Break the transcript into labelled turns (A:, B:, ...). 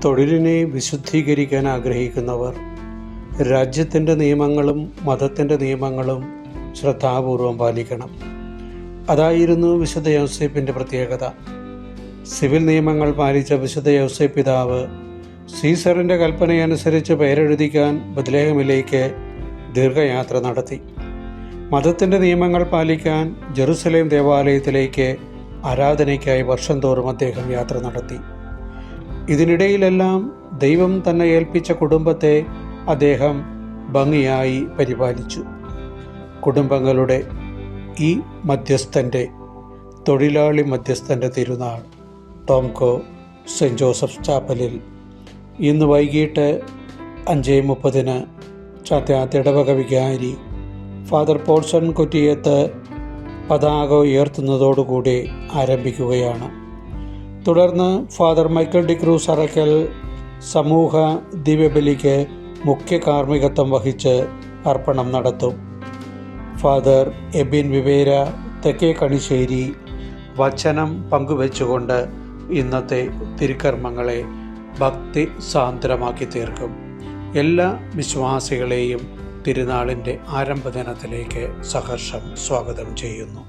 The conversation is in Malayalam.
A: തൊഴിലിനെ വിശുദ്ധീകരിക്കാൻ ആഗ്രഹിക്കുന്നവർ രാജ്യത്തിൻ്റെ നിയമങ്ങളും മതത്തിൻ്റെ നിയമങ്ങളും ശ്രദ്ധാപൂർവം പാലിക്കണം. അതായിരുന്നു വിശുദ്ധ യൗസേപ്പിൻ്റെ പ്രത്യേകത. സിവിൽ നിയമങ്ങൾ പാലിച്ച വിശുദ്ധ യൗസേപ്പ് പിതാവ് സീസറിൻ്റെ കൽപ്പനയനുസരിച്ച് പേരെഴുതിക്കാൻ ബത്ലഹേമിലേക്ക് ദീർഘയാത്ര നടത്തി. മതത്തിൻ്റെ നിയമങ്ങൾ പാലിക്കാൻ ജെറുസലേം ദേവാലയത്തിലേക്ക് ആരാധനയ്ക്കായി വർഷം തോറും അദ്ദേഹം യാത്ര നടത്തി. ഇതിനിടയിലെല്ലാം ദൈവം തന്നെ ഏൽപ്പിച്ച കുടുംബത്തെ അദ്ദേഹം ഭംഗിയായി പരിപാലിച്ചു. കുടുംബങ്ങളുടെ ഈ മധ്യസ്ഥൻ്റെ, തൊഴിലാളി മധ്യസ്ഥൻ്റെ തിരുനാൾ ടോംകോ സെൻറ്റ് ജോസഫ് ചാപ്പലിൽ ഇന്ന് വൈകിട്ട് 5:30 ചാത്യാത്ത് ഇടവക വികാരി ഫാദർ പോൾസൺ കൊറ്റിയത്ത് പതാക ഉയർത്തുന്നതോടുകൂടി ആരംഭിക്കുകയാണ്. തുടർന്ന് ഫാദർ മൈക്കിൾ ഡിക്രൂസ് അറക്കൽ സമൂഹ ദിവ്യബലിക്ക് മുഖ്യ കാർമ്മികത്വം വഹിച്ച് അർപ്പണം നടത്തും. ഫാദർ എബിൻ വിവേര തെക്കേ കണിശ്ശേരി വചനം പങ്കുവെച്ചുകൊണ്ട് ഇന്നത്തെ തിരുക്കർമ്മങ്ങളെ ഭക്തി സാന്ദ്രമാക്കി തീർക്കും. എല്ലാ വിശ്വാസികളെയും തിരുനാളിൻ്റെ ആരംഭദിനത്തിലേക്ക് സഹർഷം സ്വാഗതം ചെയ്യുന്നു.